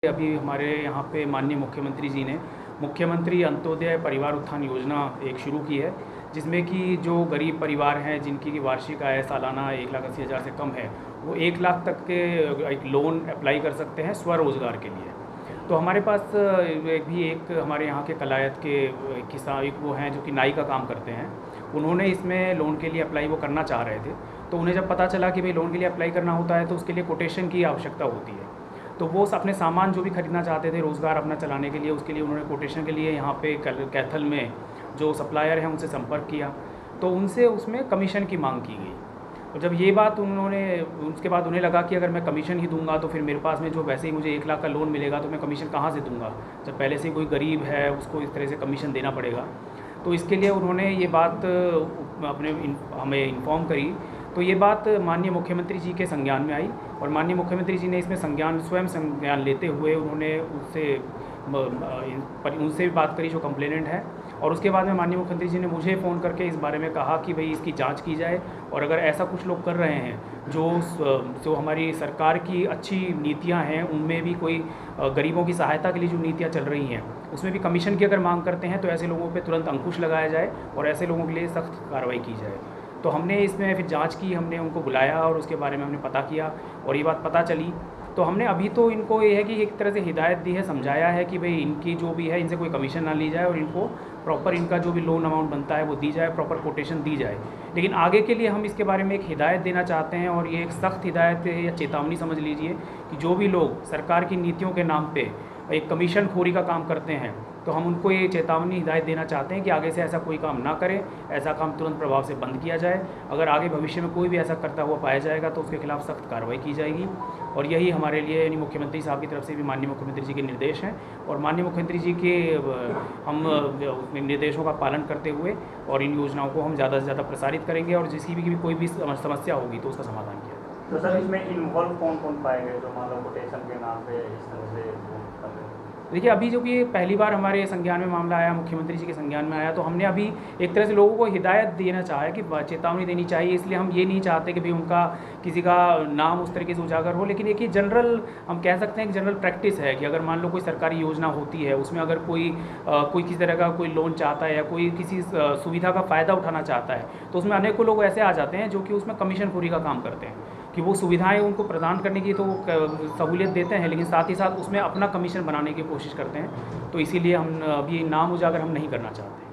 अभी हमारे यहाँ पे माननीय मुख्यमंत्री जी ने मुख्यमंत्री अंत्योदय परिवार उत्थान योजना एक शुरू की है, जिसमें कि जो गरीब परिवार हैं जिनकी वार्षिक आय सालाना 1,80,000 से कम है, वो 1 लाख तक के एक लोन अप्लाई कर सकते हैं स्वरोज़गार के लिए। तो हमारे पास एक हमारे यहाँ के कलायत के किसान एक वो हैं जो कि नाई का काम करते हैं। उन्होंने इसमें लोन के लिए अप्लाई वो करना चाह रहे थे। तो उन्हें जब पता चला कि भाई लोन के लिए अप्लाई करना होता है तो उसके लिए कोटेशन की आवश्यकता होती है। तो वो अपने सामान जो भी खरीदना चाहते थे रोज़गार अपना चलाने के लिए, उसके लिए उन्होंने कोटेशन के लिए यहाँ पे कैथल में जो सप्लायर हैं उनसे संपर्क किया। तो उनसे उसमें कमीशन की मांग की गई। तो जब ये बात उन्होंने उसके बाद उन्हें लगा कि अगर मैं कमीशन ही दूंगा तो फिर मेरे पास में जो वैसे ही मुझे 1 लाख का लोन मिलेगा तो मैं कमीशन कहाँ से दूंगा, जब पहले से कोई गरीब है उसको इस तरह से कमीशन देना पड़ेगा। तो इसके लिए उन्होंने ये बात हमें इन्फॉर्म करी। तो ये बात माननीय मुख्यमंत्री जी के संज्ञान में आई और माननीय मुख्यमंत्री जी ने इसमें स्वयं संज्ञान लेते हुए उन्होंने उनसे भी बात करी जो कंप्लेनेंट है। और उसके बाद में माननीय मुख्यमंत्री जी ने मुझे फ़ोन करके इस बारे में कहा कि भाई इसकी जांच की जाए और अगर ऐसा कुछ लोग कर रहे हैं जो हमारी सरकार की अच्छी नीतियां हैं उनमें भी कोई गरीबों की सहायता के लिए जो नीतियां चल रही हैं उसमें भी कमीशन की अगर मांग करते हैं तो ऐसे लोगों पे तुरंत अंकुश लगाया जाए और ऐसे लोगों के लिए सख्त कार्रवाई की जाए। तो हमने इसमें फिर जांच की, हमने उनको बुलाया और उसके बारे में हमने पता किया और ये बात पता चली। तो हमने अभी तो इनको ये है कि एक तरह से हिदायत दी है, समझाया है कि भाई इनकी जो भी है इनसे कोई कमीशन ना ली जाए और इनको प्रॉपर इनका जो भी लोन अमाउंट बनता है वो दी जाए, प्रॉपर कोटेशन दी जाए। लेकिन आगे के लिए हम इसके बारे में एक हिदायत देना चाहते हैं और ये एक सख्त हिदायत या चेतावनी समझ लीजिए कि जो भी लोग सरकार की नीतियों के नाम पे एक कमीशन खोरी का काम करते हैं तो हम उनको ये चेतावनी हिदायत देना चाहते हैं कि आगे से ऐसा कोई काम ना करें, ऐसा काम तुरंत प्रभाव से बंद किया जाए। अगर आगे भविष्य में कोई भी ऐसा करता हुआ पाया जाएगा तो उसके खिलाफ सख्त कार्रवाई की जाएगी। और यही हमारे लिए यानी मुख्यमंत्री साहब की तरफ से भी माननीय मुख्यमंत्री जी के निर्देश हैं और माननीय मुख्यमंत्री जी के हम निर्देशों का पालन करते हुए और इन योजनाओं को हम ज़्यादा से ज़्यादा प्रसारित करेंगे और जिसकी भी कोई भी समस्या होगी तो उसका समाधान किया जाएगा। तो सर इसमें इन्वॉल्व कौन कौन पाएंगे जो मान लो कोटेशन के नाम पे इस तरह से? देखिए अभी जो कि पहली बार हमारे संज्ञान में मामला आया, मुख्यमंत्री जी के संज्ञान में आया, तो हमने अभी एक तरह से लोगों को हिदायत देना चाहा है कि चेतावनी देनी चाहिए। इसलिए हम ये नहीं चाहते कि भाई उनका किसी का नाम उस तरीके से उजागर हो, लेकिन एक ही जनरल हम कह सकते हैं कि जनरल प्रैक्टिस है कि अगर मान लो कोई सरकारी योजना होती है उसमें अगर कोई किसी तरह का कोई लोन चाहता है या कोई किसी सुविधा का फ़ायदा उठाना चाहता है तो उसमें अनेकों लोग ऐसे आ जाते हैं जो कि उसमें कमीशनखोरी का काम करते हैं कि वो सुविधाएं उनको प्रदान करने की तो सहूलियत देते हैं लेकिन साथ ही साथ उसमें अपना कमीशन बनाने की कोशिश करते हैं। तो इसीलिए हम अभी नाम उजागर हम नहीं करना चाहते।